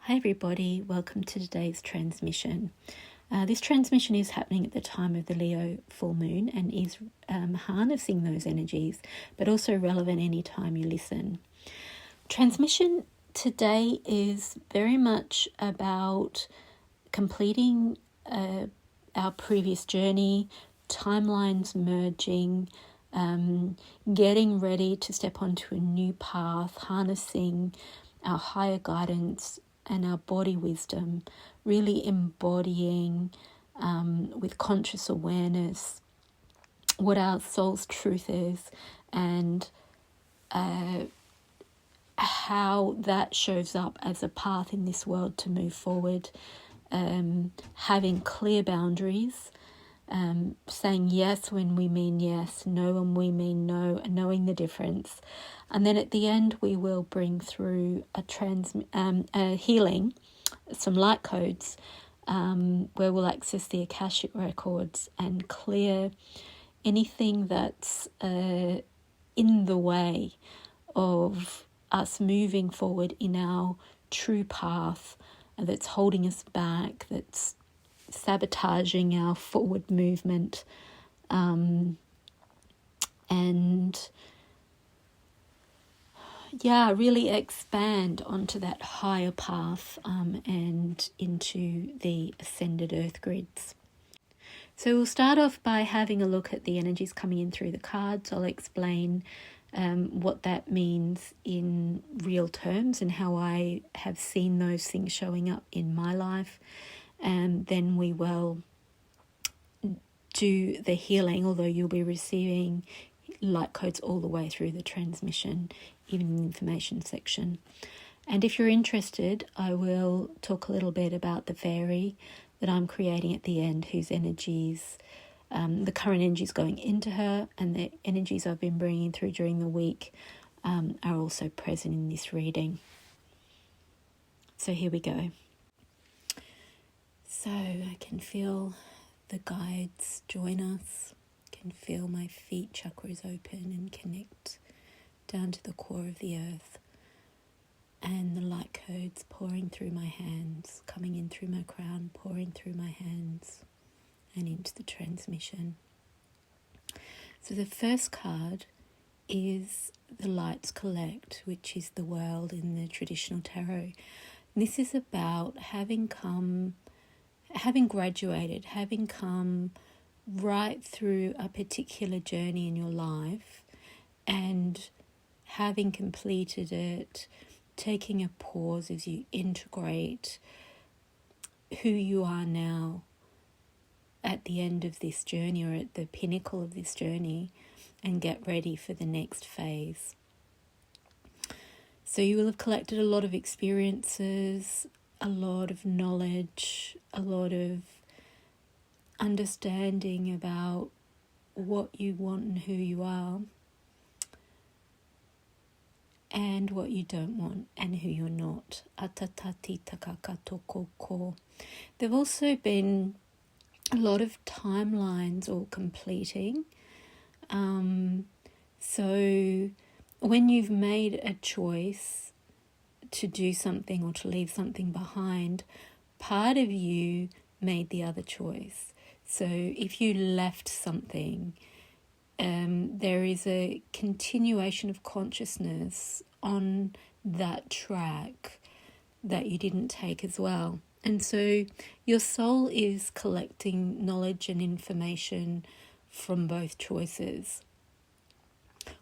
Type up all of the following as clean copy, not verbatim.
Hi everybody, welcome to today's transmission. This transmission is happening at the time of the Leo full moon and is harnessing those energies, but also relevant anytime you listen. Transmission today is very much about completing our previous journey, timelines merging, getting ready to step onto a new path, harnessing our higher guidance and our body wisdom, really embodying with conscious awareness what our soul's truth is and how that shows up as a path in this world to move forward, having clear boundaries, saying yes when we mean yes, no when we mean no, and knowing the difference. And then at the end, we will bring through a healing, some light codes, where we'll access the Akashic records and clear anything that's in the way of us moving forward in our true path, that's holding us back, that's sabotaging our forward movement, and really expand onto that higher path and into the ascended earth grids. So we'll start off by having a look at the energies coming in through the cards. I'll explain what that means in real terms and how I have seen those things showing up in my life. And then we will do the healing, although you'll be receiving light codes all the way through the transmission, even in the information section. And if you're interested, I will talk a little bit about the fairy that I'm creating at the end, whose energies, the current energies going into her and the energies I've been bringing through during the week are also present in this reading. So here we go. So I can feel the guides join us. I can feel my feet chakras open and connect down to the core of the earth. And the light codes pouring through my hands, coming in through my crown, pouring through my hands and into the transmission. So the first card is the Lights Collect, which is the world in the traditional tarot. And this is about having graduated, having come right through a particular journey in your life and having completed it, taking a pause as you integrate who you are now at the end of this journey or at the pinnacle of this journey and get ready for the next phase. So you will have collected a lot of experiences, a lot of knowledge, a lot of understanding about what you want and who you are, and what you don't want and who you're not. There've also been a lot of timelines all completing. So when you've made a choice to do something or to leave something behind, part of you made the other choice. So if you left something, there is a continuation of consciousness on that track that you didn't take as well. And so your soul is collecting knowledge and information from both choices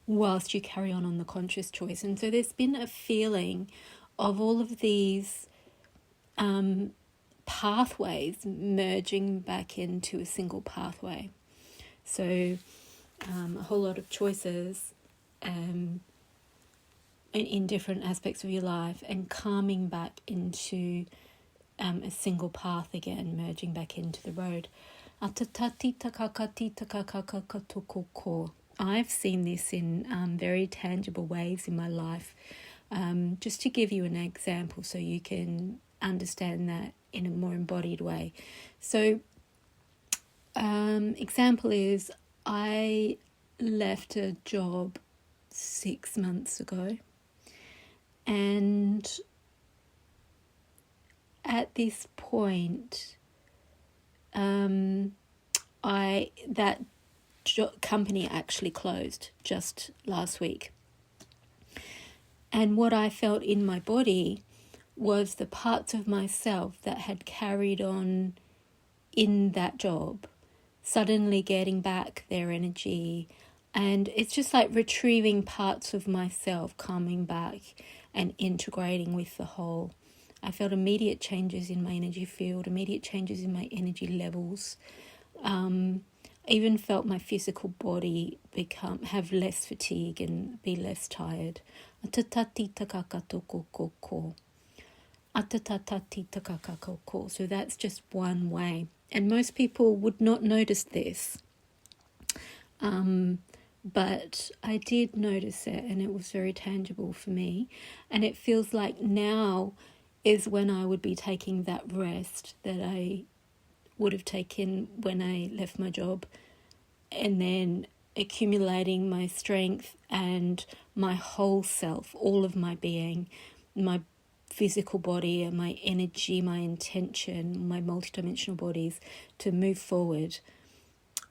whilst you carry on the conscious choice. And so there's been a feeling of all of these pathways merging back into a single pathway. So a whole lot of choices in different aspects of your life and calming back into a single path again, merging back into the road. I've seen this in very tangible ways in my life. Just to give you an example so you can understand that in a more embodied way. So example is I left a job 6 months ago and at this point, that company actually closed just last week. And what I felt in my body was the parts of myself that had carried on in that job suddenly getting back their energy. And it's just like retrieving parts of myself, coming back and integrating with the whole. I felt immediate changes in my energy field, immediate changes in my energy levels. I even felt my physical body have less fatigue and be less tired. So that's just one way. And most people would not notice this. But I did notice it, and it was very tangible for me. And it feels like now is when I would be taking that rest that I would have taken when I left my job, and then accumulating my strength and my whole self, all of my being, my physical body and my energy, my intention, my multidimensional bodies, to move forward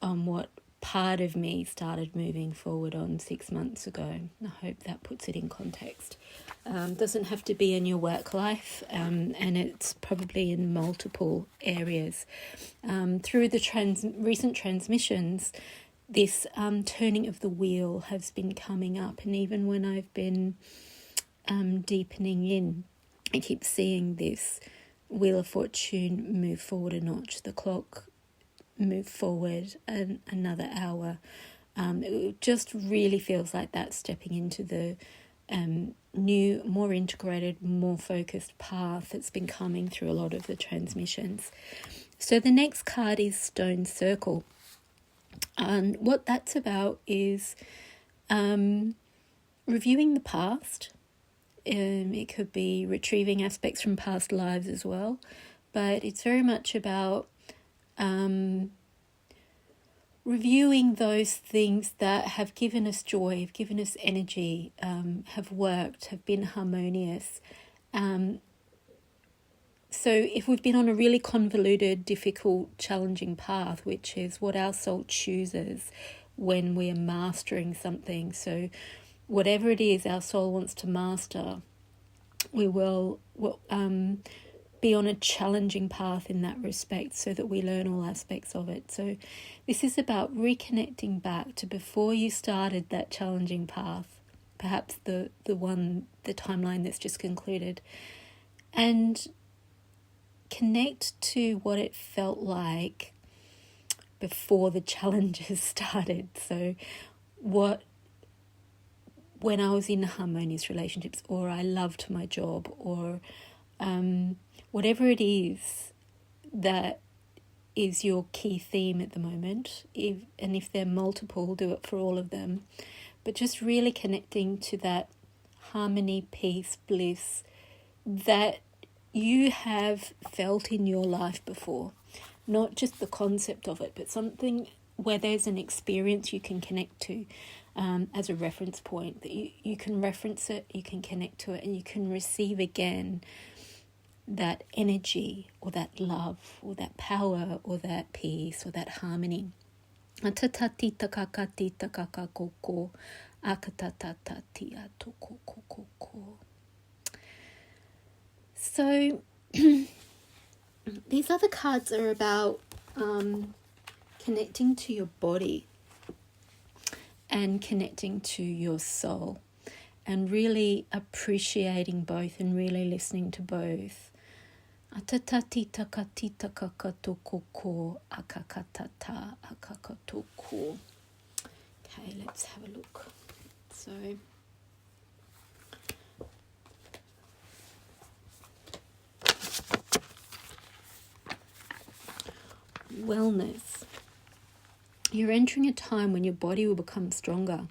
on what part of me started moving forward on 6 months ago. I hope that puts it in context. Doesn't have to be in your work life, and it's probably in multiple areas. Through the recent transmissions, this turning of the wheel has been coming up, and even when I've been deepening in, I keep seeing this Wheel of Fortune move forward a notch, the clock move forward another hour. It just really feels like that's stepping into the new, more integrated, more focused path that's been coming through a lot of the transmissions. So the next card is Stone Circle. And what that's about is reviewing the past. It could be retrieving aspects from past lives as well, but it's very much about reviewing those things that have given us joy, have given us energy, have worked, have been harmonious. So if we've been on a really convoluted, difficult, challenging path, which is what our soul chooses when we are mastering something, so whatever it is our soul wants to master, we will be on a challenging path in that respect so that we learn all aspects of it. So this is about reconnecting back to before you started that challenging path, perhaps the timeline that's just concluded, and connect to what it felt like before the challenges started. So when I was in harmonious relationships, or I loved my job, or whatever it is that is your key theme at the moment, if they're multiple, do it for all of them. But just really connecting to that harmony, peace, bliss that you have felt in your life before. Not just the concept of it, but something where there's an experience you can connect to as a reference point, that you can reference it, you can connect to it, and you can receive again that energy or that love or that power or that peace or that harmony. So these other cards are about connecting to your body and connecting to your soul, and really appreciating both and really listening to both. Okay, let's have a look. So wellness. You're entering a time when your body will become stronger.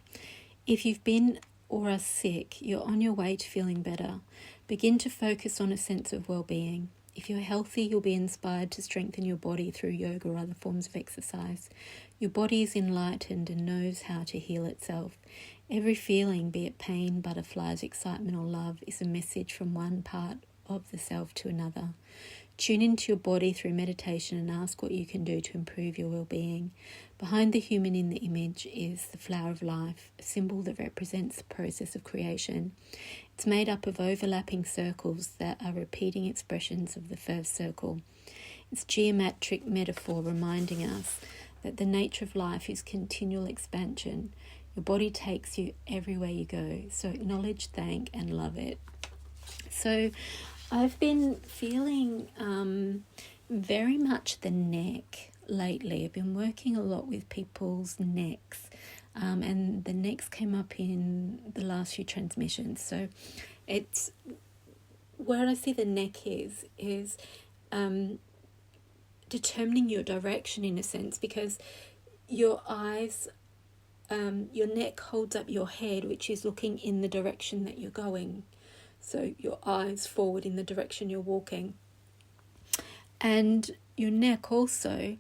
If you've been or are sick, you're on your way to feeling better. Begin to focus on a sense of well-being. If you're healthy, you'll be inspired to strengthen your body through yoga or other forms of exercise. Your body is enlightened and knows how to heal itself. Every feeling, be it pain, butterflies, excitement or love, is a message from one part of the self to another. Tune into your body through meditation and ask what you can do to improve your well-being. Behind the human in the image is the flower of life, a symbol that represents the process of creation. It's made up of overlapping circles that are repeating expressions of the first circle. It's geometric metaphor reminding us that the nature of life is continual expansion. Your body takes you everywhere you go, so acknowledge, thank, and love it. So I've been feeling very much the neck lately. I've been working a lot with people's necks, and the necks came up in the last few transmissions. So it's where I see the neck is determining your direction in a sense, because your eyes, your neck holds up your head, which is looking in the direction that you're going. So your eyes forward in the direction you're walking. And your neck also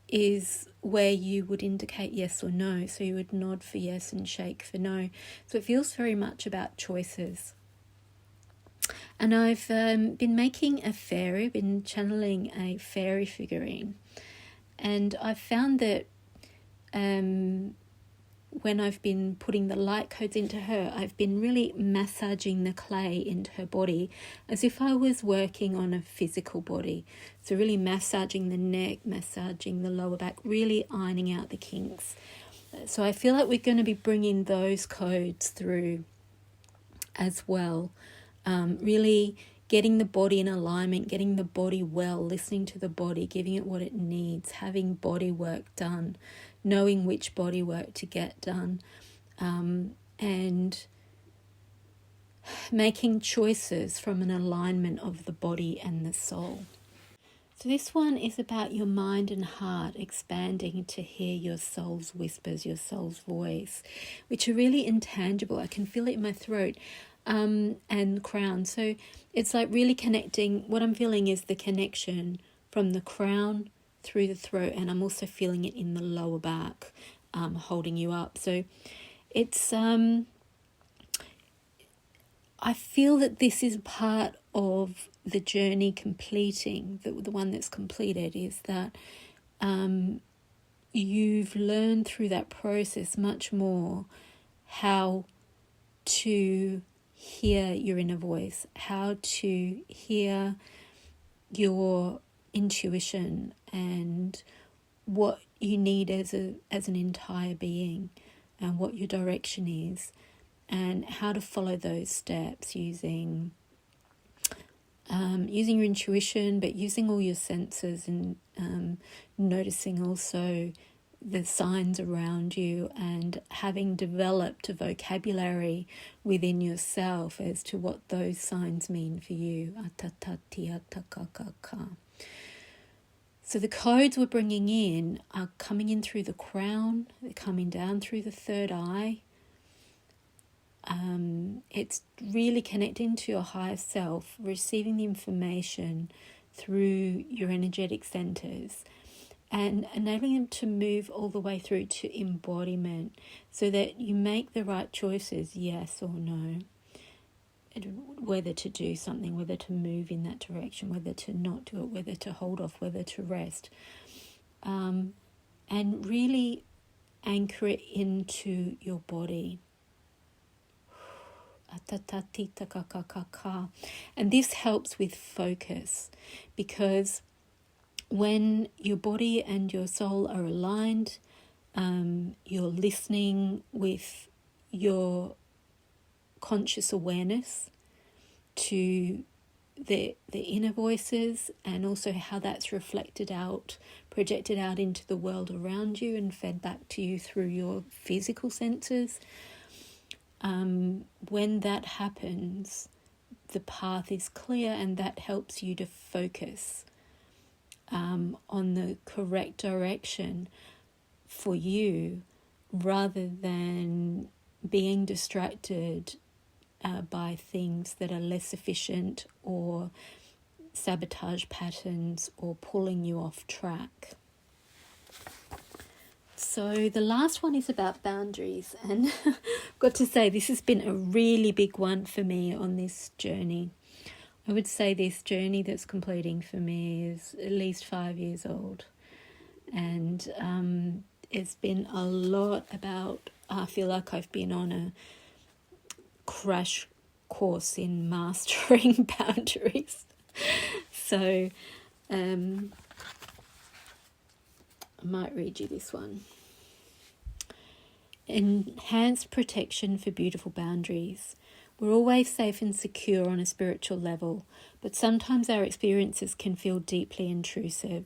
is where you would indicate yes or no. So you would nod for yes and shake for no. So it feels very much about choices. And I've been making a fairy, been channeling a fairy figurine. And I've found that when I've been putting the light codes into her, I've been really massaging the clay into her body as if I was working on a physical body. So really massaging the neck, massaging the lower back, really ironing out the kinks. So I feel like we're going to be bringing those codes through as well. Really getting the body in alignment, getting the body well, listening to the body, giving it what it needs, having body work done, knowing which body work to get done, and making choices from an alignment of the body and the soul. So this one is about your mind and heart expanding to hear your soul's whispers, your soul's voice, which are really intangible. I can feel it in my throat and crown. So it's like really connecting. What I'm feeling is the connection from the crown through the throat, and I'm also feeling it in the lower back, holding you up. So it's I feel that this is part of the journey completing, the one that's completed, is that you've learned through that process much more how to hear your inner voice, how to hear your intuition and what you need as an entire being, and what your direction is, and how to follow those steps using your intuition, but using all your senses, and noticing also the signs around you, and having developed a vocabulary within yourself as to what those signs mean for you. So the codes we're bringing in are coming in through the crown, they're coming down through the third eye. It's really connecting to your higher self, receiving the information through your energetic centers, and enabling them to move all the way through to embodiment, so that you make the right choices, yes or no, whether to do something, whether to move in that direction, whether to not do it, whether to hold off, whether to rest, and really anchor it into your body. And this helps with focus, because when your body and your soul are aligned, you're listening with your conscious awareness to the inner voices, and also how that's reflected out, projected out into the world around you, and fed back to you through your physical senses. When that happens, the path is clear, and that helps you to focus on the correct direction for you, rather than being distracted by things that are less efficient, or sabotage patterns, or pulling you off track. So the last one is about boundaries, and I've got to say this has been a really big one for me on this journey I would say this journey that's completing for me is at least 5 years old. And it's been a lot about, I feel like I've been on a crash course in mastering boundaries. So I might read you this one. Enhanced protection for beautiful boundaries. We're always safe and secure on a spiritual level, but sometimes our experiences can feel deeply intrusive.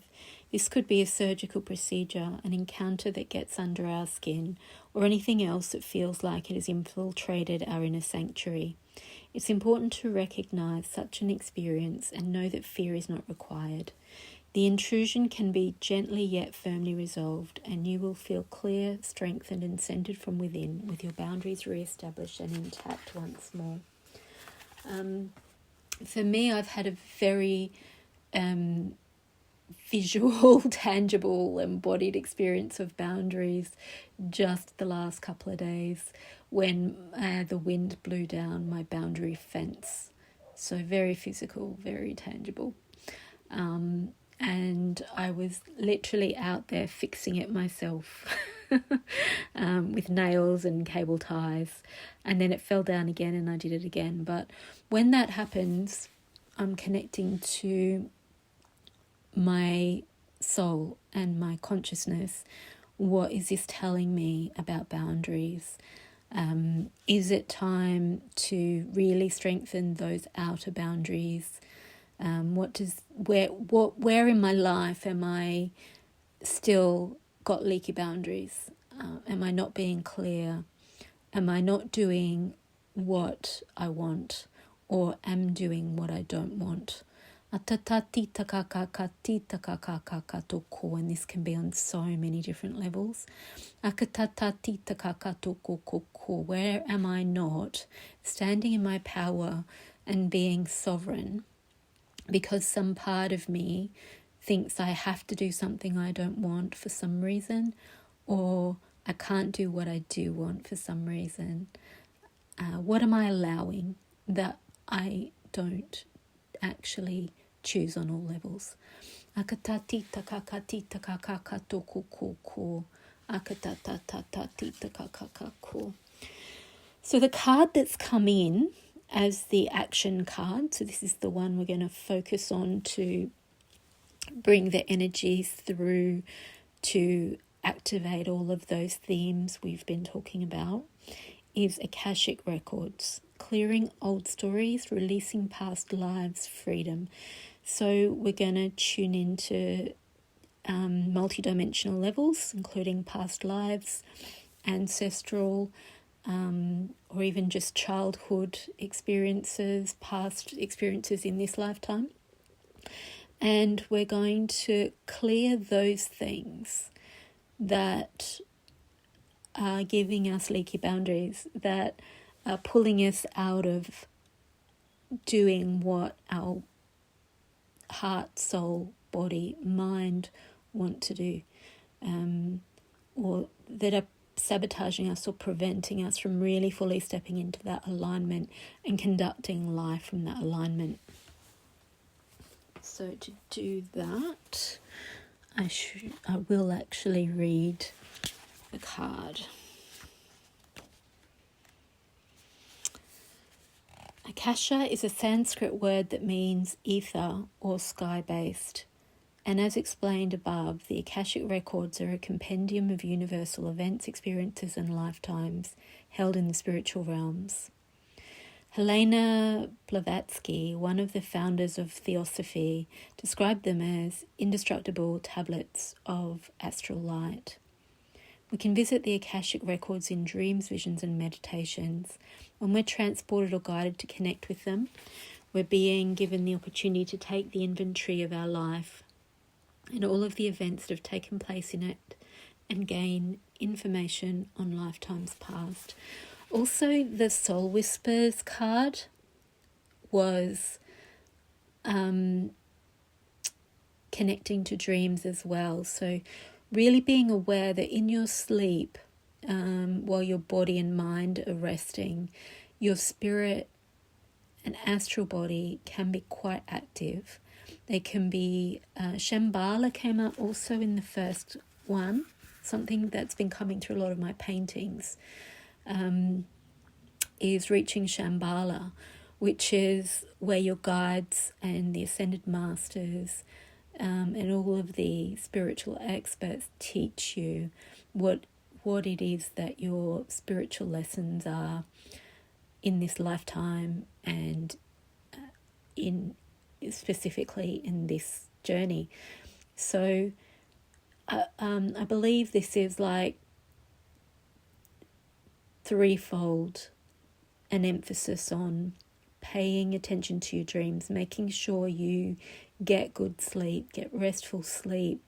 This could be a surgical procedure, an encounter that gets under our skin, or anything else that feels like it has infiltrated our inner sanctuary. It's important to recognize such an experience and know that fear is not required. The intrusion can be gently yet firmly resolved, and you will feel clear, strengthened and centered from within, with your boundaries re-established and intact once more. For me, I've had a very visual, tangible, embodied experience of boundaries just the last couple of days when the wind blew down my boundary fence. So very physical, very tangible. And I was literally out there fixing it myself with nails and cable ties, and then it fell down again and I did it again. But when that happens, I'm connecting to my soul and my consciousness. What is this telling me about boundaries? Is it time to really strengthen those outer boundaries? Where in my life am I still got leaky boundaries? Am I not being clear? Am I not doing what I want, or am doing what I don't want? And this can be on so many different levels. Where am I not standing in my power and being sovereign? Because some part of me thinks I have to do something I don't want for some reason, or I can't do what I do want for some reason. What am I allowing that I don't actually choose on all levels? So the card that's come in as the action card, so this is the one we're going to focus on to bring the energies through to activate all of those themes we've been talking about, is Akashic Records. Clearing old stories, releasing past lives, freedom. So we're going to tune into multidimensional levels, including past lives, ancestral, or even just childhood experiences, past experiences in this lifetime. And we're going to clear those things that are giving us leaky boundaries, that are pulling us out of doing what our heart, soul, body, mind want to do, or that are sabotaging us or preventing us from really fully stepping into that alignment and conducting life from that alignment. So to do that, I will actually read the card. Akasha is a Sanskrit word that means ether or sky-based. And as explained above, the Akashic Records are a compendium of universal events, experiences and lifetimes held in the spiritual realms. Helena Blavatsky, one of the founders of Theosophy, described them as indestructible tablets of astral light. We can visit the Akashic Records in dreams, visions and meditations. When we're transported or guided to connect with them, we're being given the opportunity to take the inventory of our life and all of the events that have taken place in it and gain information on lifetimes past. Also, the Soul Whispers card was connecting to dreams as well. So really being aware that in your sleep, while your body and mind are resting, your spirit an astral body can be quite active. They can be, Shambhala came up also in the first one, something that's been coming through a lot of my paintings, is reaching Shambhala, which is where your guides and the ascended masters and all of the spiritual experts teach you what it is that your spiritual lessons are in this lifetime and in specifically in this journey. So I believe this is like threefold: an emphasis on paying attention to your dreams, making sure you get good sleep, get restful sleep,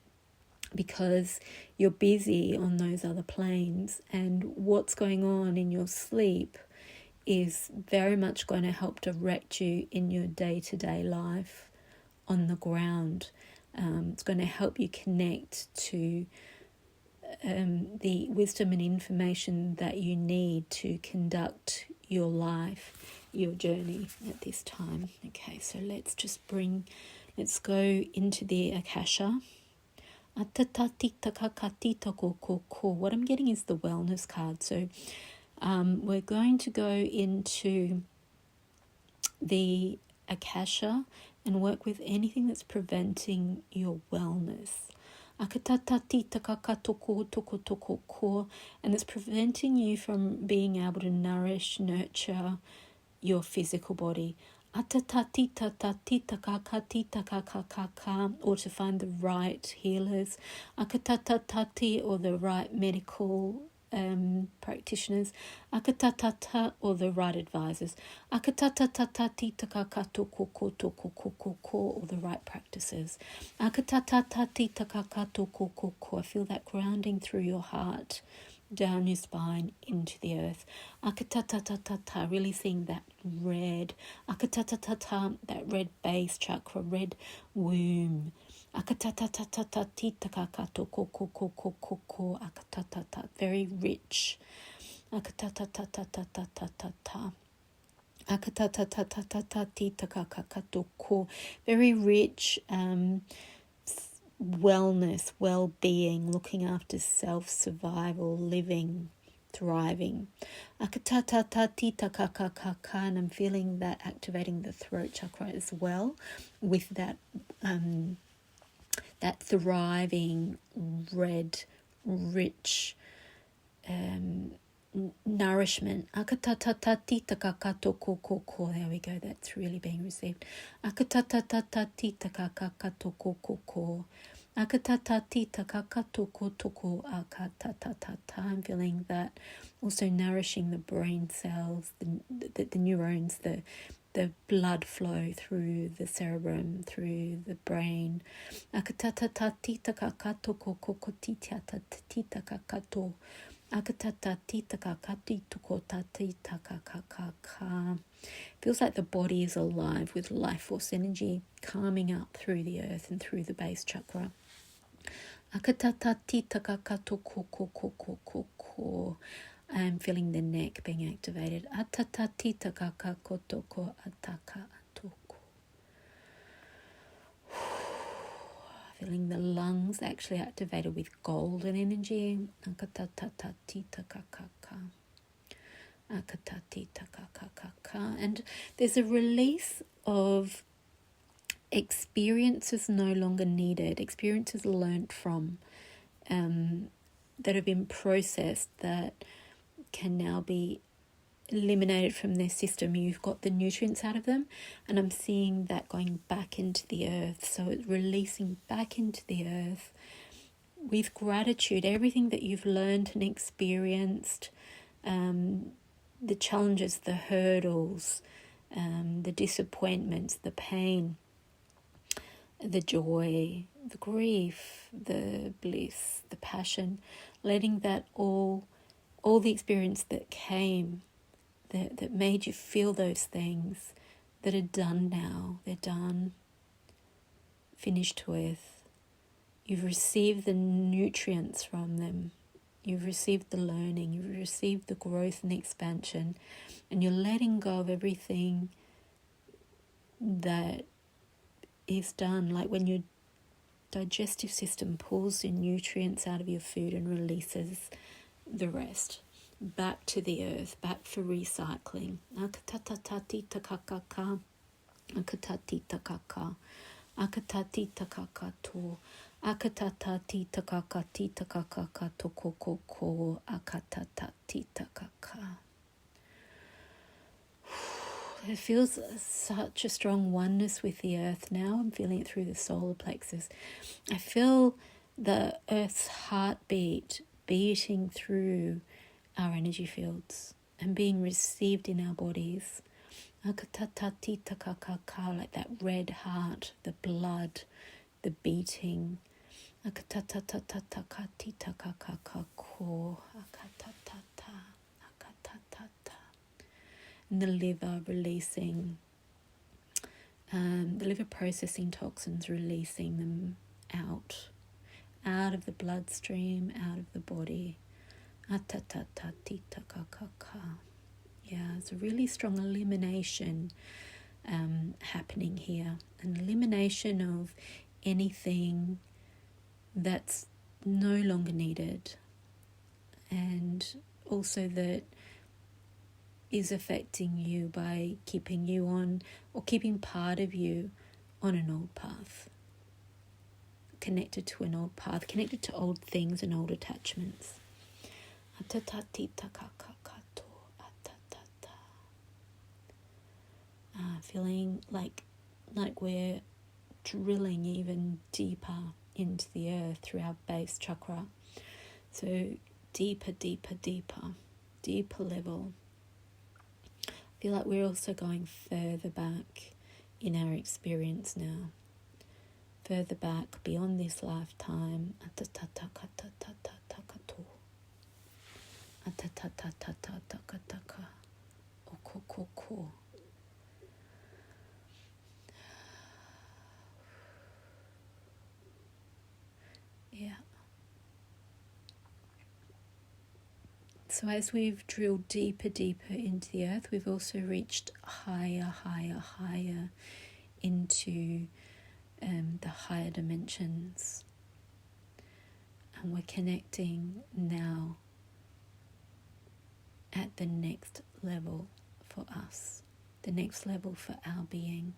because you're busy on those other planes, and what's going on in your sleep is very much going to help direct you in your day-to-day life on the ground. It's going to help you connect to the wisdom and information that you need to conduct your life, your journey at this time. Okay, so let's go into the Akasha. What I'm getting is the wellness card. So we're going to go into the Akasha and work with anything that's preventing your wellness. And it's preventing you from being able to nourish, nurture your physical body. Or to find the right healers, or the right medical practitioners, or the right advisors, or the right practices. I feel that grounding through your heart, down your spine into the earth. Really seeing that red, that red base chakra, red womb. Very rich. Very rich wellness, well-being, looking after self, survival, living, thriving. And I'm feeling that activating the throat chakra as well, with that that thriving, red, rich nourishment. There we go, that's really being received. I'm feeling that also nourishing the brain cells, the neurons, the blood flow through the cerebrum, through the brain. Feels like the body is alive with life force energy calming up through the earth and through the base chakra. I'm feeling the neck being activated. Feeling the lungs actually activated with golden energy. And there's a release of experiences no longer needed, experiences learnt from, that have been processed, that can now be eliminated from their system. You've got the nutrients out of them, and I'm seeing that going back into the earth. So it's releasing back into the earth with gratitude, everything that you've learned and experienced, the challenges, the hurdles, the disappointments, the pain, the joy, the grief, the bliss, the passion, letting that all the experience that came, that made you feel those things, that are done now. They're done, finished with. You've received the nutrients from them. You've received the learning. You've received the growth and the expansion. And you're letting go of everything that is done, like when your digestive system pulls the nutrients out of your food and releases the rest back to the earth, back for recycling. Akatatati takakaka, akatati takaka, akatati takakato, akatatati takakati takakaka tokokoko, akatatati takaka. It feels such a strong oneness with the earth now. I'm feeling it through the solar plexus. I feel the earth's heartbeat beating through our energy fields and being received in our bodies. Like that red heart, the blood, the beating. And the liver releasing, the liver processing toxins, releasing them out of the bloodstream, out of the body. Yeah, it's a really strong elimination happening here. An elimination of anything that's no longer needed, and also that is affecting you by keeping you on, or keeping part of you on an old path, connected to an old path, connected to old things and old attachments. Feeling like we're drilling even deeper into the earth through our base chakra. So deeper level. Feel like we're also going further back in our experience now. Further back beyond this lifetime. Yeah. So as we've drilled deeper into the earth, we've also reached higher into the higher dimensions. And we're connecting now at the next level for us, the next level for our being.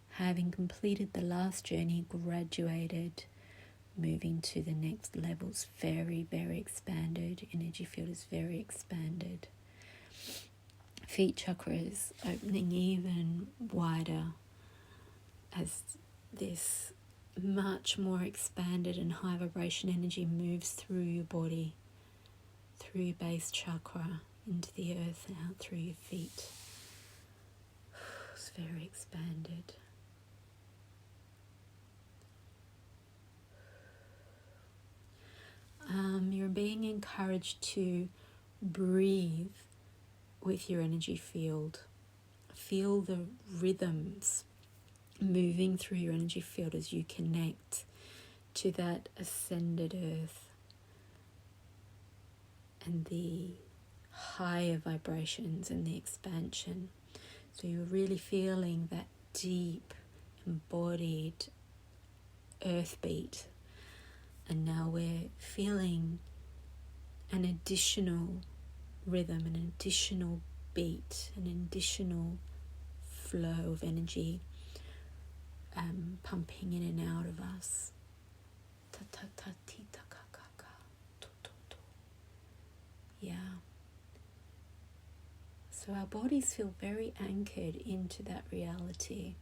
Having completed the last journey, graduated, moving to the next levels, very expanded. Energy field is very expanded. Feet chakra is opening even wider as this much more expanded and high vibration energy moves through your body, through your base chakra, into the earth and out through your feet. It's very expanded. You're being encouraged to breathe with your energy field. Feel the rhythms moving through your energy field as you connect to that ascended earth and the higher vibrations and the expansion. So you're really feeling that deep, embodied earth beat. And now we're feeling an additional rhythm, an additional beat, an additional flow of energy pumping in and out of us. Yeah. So our bodies feel very anchored into that reality.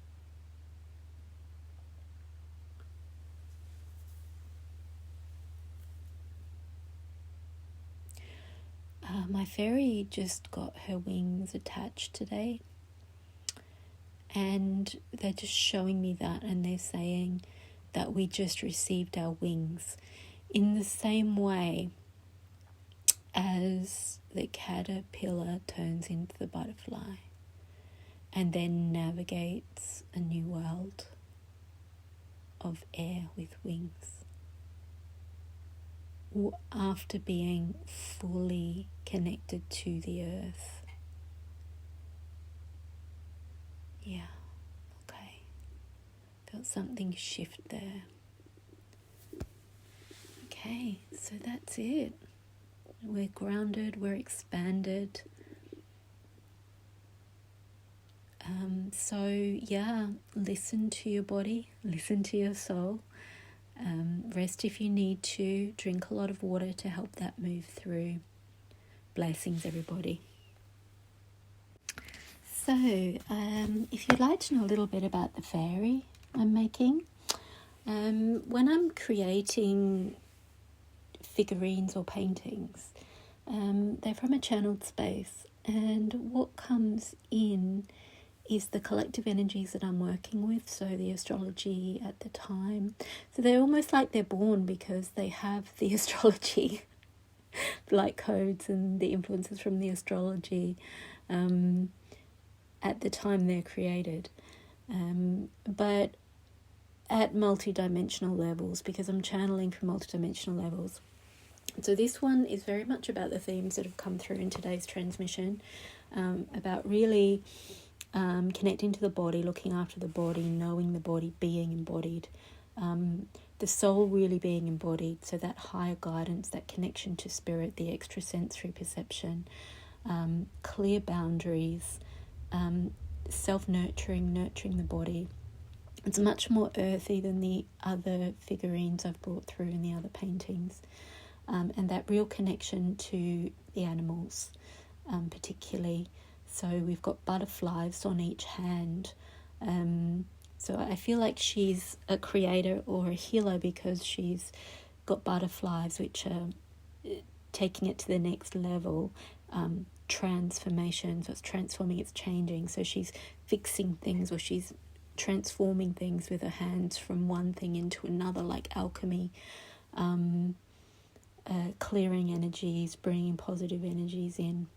My fairy just got her wings attached today, and they're just showing me that, and they're saying that we just received our wings in the same way as the caterpillar turns into the butterfly and then navigates a new world of air with wings. After being fully connected to the earth. Yeah. Felt something shift there. Okay, so that's it. We're grounded, we're expanded. So yeah, listen to your body, listen to your soul. Rest if you need to. Drink a lot of water to help that move through. Blessings, everybody. So, if you'd like to know a little bit about the fairy I'm making, when I'm creating figurines or paintings, they're from a channeled space, and what comes in is the collective energies that I'm working with, so the astrology at the time. So they're almost like they're born because they have the astrology, like codes and the influences from the astrology at the time they're created. But at multidimensional levels, because I'm channeling from multidimensional levels. So this one is very much about the themes that have come through in today's transmission, about really connecting to the body, looking after the body, knowing the body, being embodied, the soul really being embodied, so that higher guidance, that connection to spirit, the extrasensory perception, clear boundaries, self-nurturing, nurturing the body. It's much more earthy than the other figurines I've brought through in the other paintings, and that real connection to the animals, particularly. So we've got butterflies on each hand. So I feel like she's a creator or a healer because she's got butterflies, which are taking it to the next level, transformation. So it's transforming, it's changing. So she's fixing things, or she's transforming things with her hands from one thing into another, like alchemy, clearing energies, bringing positive energies in.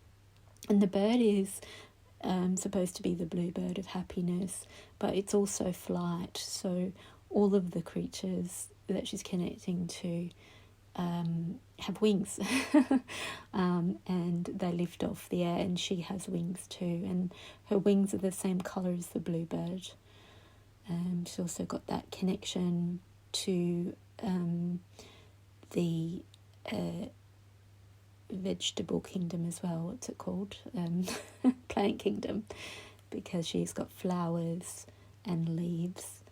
And the bird is supposed to be the bluebird of happiness, but it's also flight. So all of the creatures that she's connecting to have wings, and they lift off the air, and she has wings too, and her wings are the same colour as the bluebird. She's also got that connection to the vegetable kingdom as well. What's it called? Plant kingdom, because she's got flowers and leaves.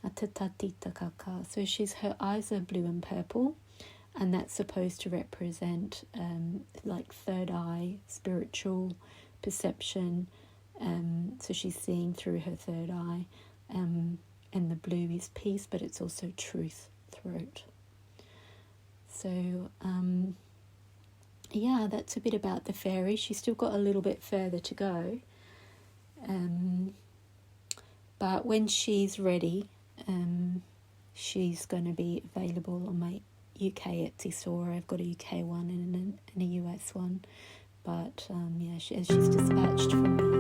So her eyes are blue and purple, and that's supposed to represent like third eye, spiritual perception. So she's seeing through her third eye, and the blue is peace, but it's also truth, throat. So yeah, that's a bit about the fairy. She's still got a little bit further to go, but when she's ready, she's going to be available on my UK Etsy store. I've got a UK one and a US one, but yeah, she's dispatched from